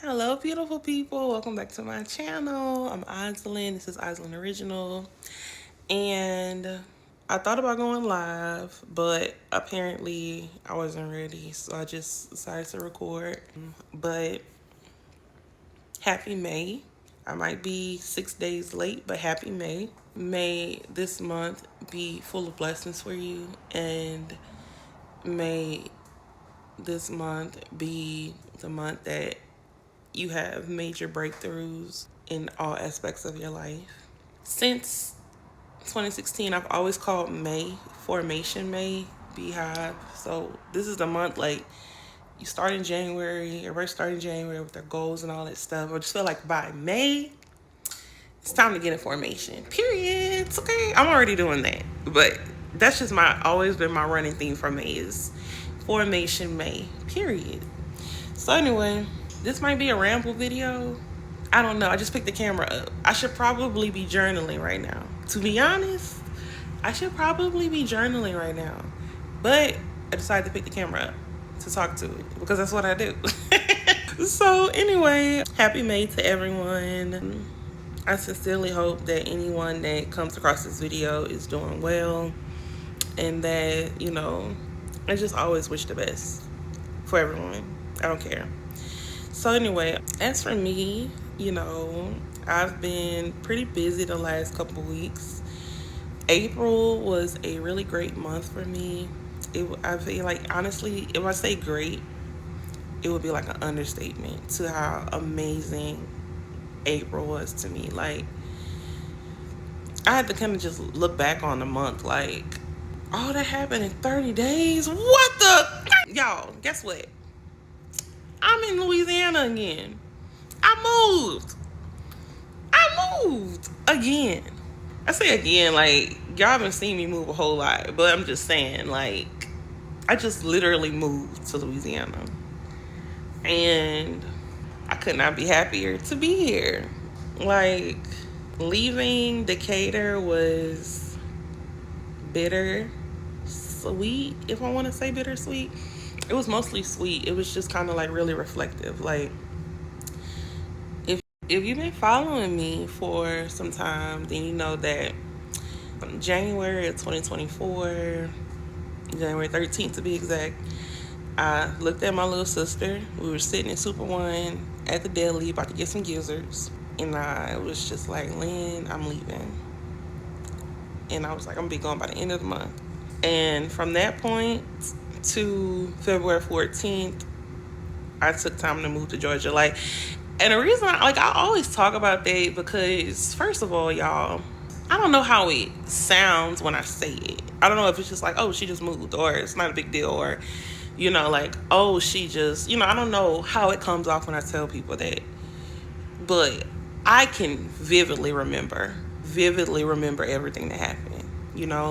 Hello, beautiful people. Welcome back to my channel. I'm Aislinn. This is Aislinn Original. And I thought about going live, but apparently I wasn't ready. So I just decided to record. But happy May. I might be 6 days late, but happy May. May this month be full of blessings for you. And may this month be the month that you have major breakthroughs in all aspects of your life. Since 2016, I've always called May Formation May, Beehive. So this is the month, like, you start in January, everybody start in January with their goals and all that stuff. I just feel like by May, it's time to get in formation. Periods, okay? I'm already doing that. But that's just always been my running theme for May is Formation May, period. So anyway, this might be a ramble video. I don't know. I just picked the camera up. I should probably be journaling right now. To be honest, I should probably be journaling right now. But I decided to pick the camera up to talk to it because that's what I do. So anyway, happy May to everyone. I sincerely hope that anyone that comes across this video is doing well and that, I just always wish the best for everyone. I don't care. So anyway, as for me, I've been pretty busy the last couple weeks. April was a really great month for me. I feel like, honestly, if I say great, it would be like an understatement to how amazing April was to me. Like, I had to kind of just look back on the month like, oh, that happened in 30 days? What the? Y'all, guess what? I'm in Louisiana again. I moved again. I say again, like, y'all haven't seen me move a whole lot, but I'm just saying, like, I just literally moved to Louisiana. And I could not be happier to be here. Like, leaving Decatur was bitter sweet, if I want to say bittersweet. It was mostly sweet. It was just kind of like really reflective. Like, if you've been following me for some time, then you know that January of 2024, January 13th to be exact, I looked at my little sister. We were sitting in Super One at the deli about to get some gizzards. And I was just like, Lynn, I'm leaving. And I was like, I'm going to be gone by the end of the month. And from that point to February 14th, I took time to move to Georgia. Like, and the reason I always talk about that because, first of all, y'all, I don't know how it sounds when I say it. I don't know if it's just like, oh, she just moved, or it's not a big deal, or, like, oh, she just, I don't know how it comes off when I tell people that. But I can vividly remember everything that happened.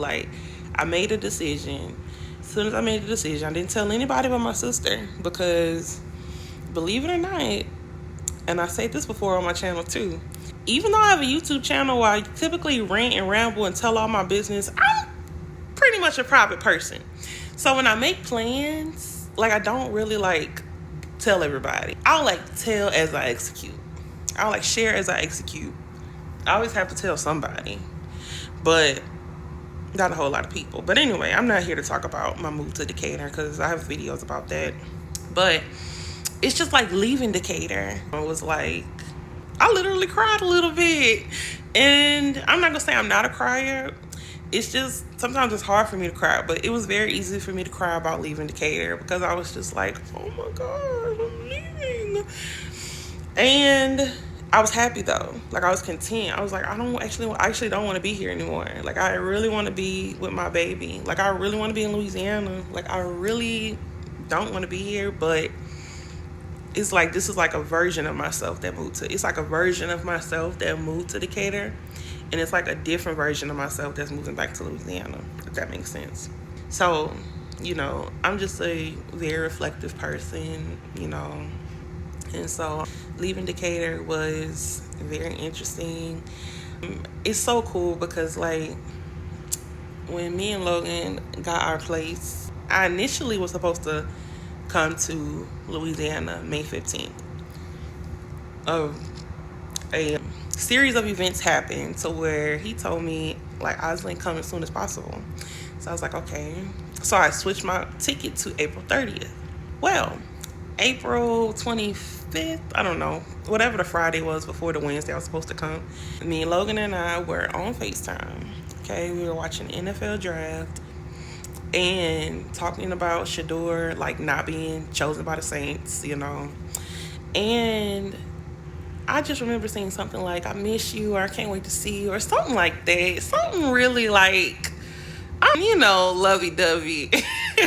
Like, I made a decision. As soon as I made the decision, I didn't tell anybody but my sister because, believe it or not, and I said this before on my channel too, even though I have a YouTube channel where I typically rant and ramble and tell all my business, I'm pretty much a private person. So when I make plans, like, I don't really like tell everybody. I'll like tell as I execute. I'll like share as I execute. I always have to tell somebody, but not a whole lot of people. But anyway, I'm not here to talk about my move to Decatur because I have videos about that. But it's just like leaving Decatur. It was like, I literally cried a little bit. And I'm not going to say I'm not a crier. It's just, sometimes it's hard for me to cry. But it was very easy for me to cry about leaving Decatur because I was just like, oh my God, I'm leaving. And I was happy though. Like, I was content. I was like, I actually don't want to be here anymore. Like, I really want to be with my baby. Like, I really want to be in Louisiana. Like, I really don't want to be here, but it's like, this is like a version of myself that moved to, it's like a version of myself that moved to Decatur. And it's like a different version of myself that's moving back to Louisiana, if that makes sense. So, I'm just a very reflective person, And so leaving Decatur was very interesting. It's so cool because, like, when me and Logan got our place, I initially was supposed to come to Louisiana May 15th. a series of events happened to where he told me like Oslin come as soon as possible. So I was like, okay. So I switched my ticket to April 30th. Well, April 25th, I don't know, whatever the Friday was before the Wednesday I was supposed to come, me and Logan and I were on FaceTime. Okay, we were watching the NFL draft and talking about Shedeur like not being chosen by the Saints, you know. And I just remember saying something like, I miss you, or I can't wait to see you, or something like that. Something really like, lovey-dovey.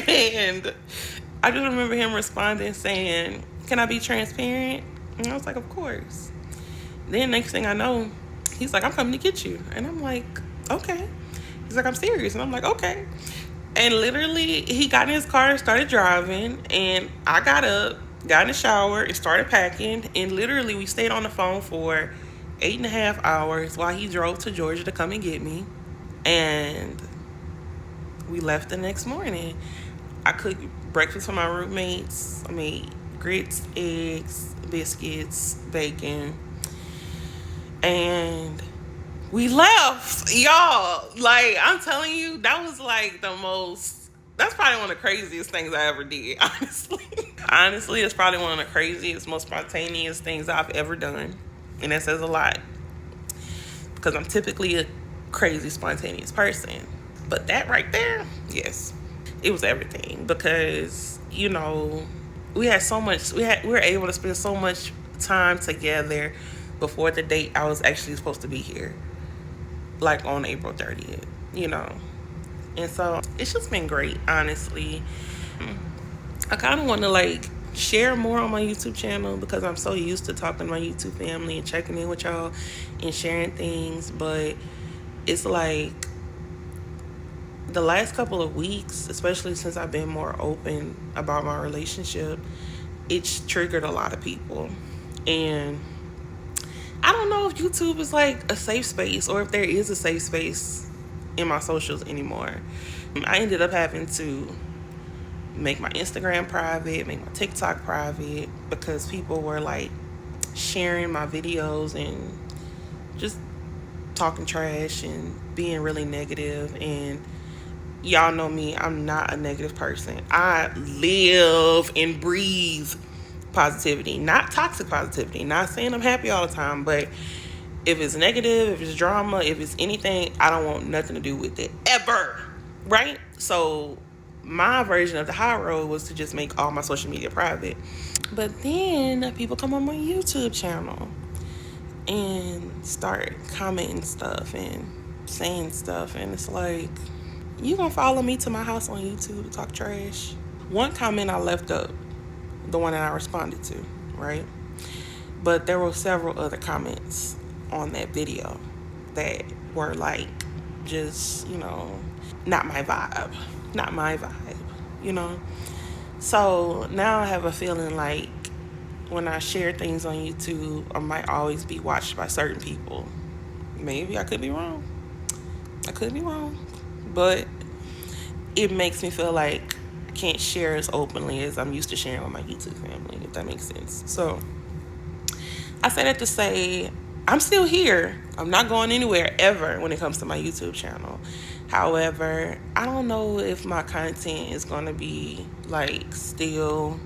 And I just remember him responding saying, can I be transparent? And I was like, of course. Then next thing I know, he's like, I'm coming to get you. And I'm like, okay. He's like, I'm serious. And I'm like, okay. And literally, he got in his car and started driving. And I got up, got in the shower, and started packing. And literally, we stayed on the phone for 8.5 hours while he drove to Georgia to come and get me. And we left the next morning. I cooked breakfast for my roommates. I made grits, eggs, biscuits, bacon. And we left, y'all. Like, I'm telling you, that was like that's probably one of the craziest things I ever did, honestly. Honestly, it's probably one of the craziest, most spontaneous things I've ever done. And that says a lot. Because I'm typically a crazy, spontaneous person. But that right there, yes, it was everything. Because, we had so much, we were able to spend so much time together before the date I was actually supposed to be here. Like on April 30th, And so it's just been great, honestly. I kind of want to like share more on my YouTube channel because I'm so used to talking to my YouTube family and checking in with y'all and sharing things. But it's like the last couple of weeks, especially since I've been more open about my relationship, it's triggered a lot of people. And I don't know if YouTube is like a safe space or if there is a safe space in my socials anymore. I ended up having to make my Instagram private, make my TikTok private, because people were like sharing my videos and just talking trash and being really negative. And y'all know me, I'm not a negative person. I live and breathe positivity, not toxic positivity. Not saying I'm happy all the time, but if it's negative, if it's drama, if it's anything, I don't want nothing to do with it ever, right? So my version of the high road was to just make all my social media private. But then people come on my YouTube channel and start commenting stuff and saying stuff, and it's like, you gonna follow me to my house on YouTube to talk trash? One comment I left up, the one that I responded to, right? But there were several other comments on that video that were like, just, not my vibe. So now I have a feeling like when I share things on YouTube, I might always be watched by certain people. Maybe I could be wrong. But it makes me feel like I can't share as openly as I'm used to sharing with my YouTube family, if that makes sense. So I say that to say I'm still here. I'm not going anywhere ever when it comes to my YouTube channel. However, I don't know if my content is going to be like still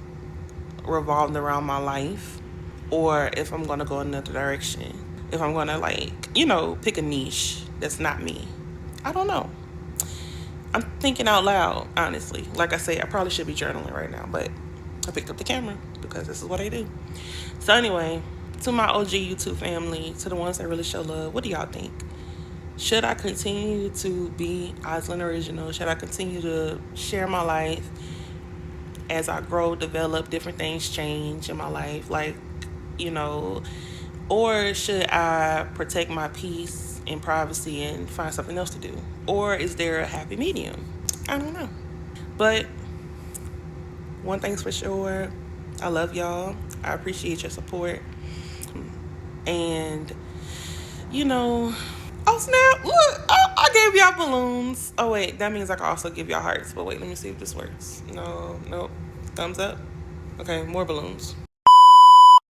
revolved around my life, or if I'm going to go another direction. If I'm going to like, pick a niche that's not me. I don't know. I'm thinking out loud, honestly. Like I say, I probably should be journaling right now, but I picked up the camera because this is what I do. So anyway, to my OG YouTube family, to the ones that really show love, what do y'all think? Should I continue to be Oslin Original? Should I continue to share my life as I grow, develop, different things change in my life? Like, or should I protect my peace and privacy and find something else to do? Or is there a happy medium? I don't know. But one thing's for sure, I love y'all. I appreciate your support. And, oh snap, look, I gave y'all balloons. Oh wait, that means I can also give y'all hearts. But wait, let me see if this works. No, nope. Thumbs up. Okay, more balloons.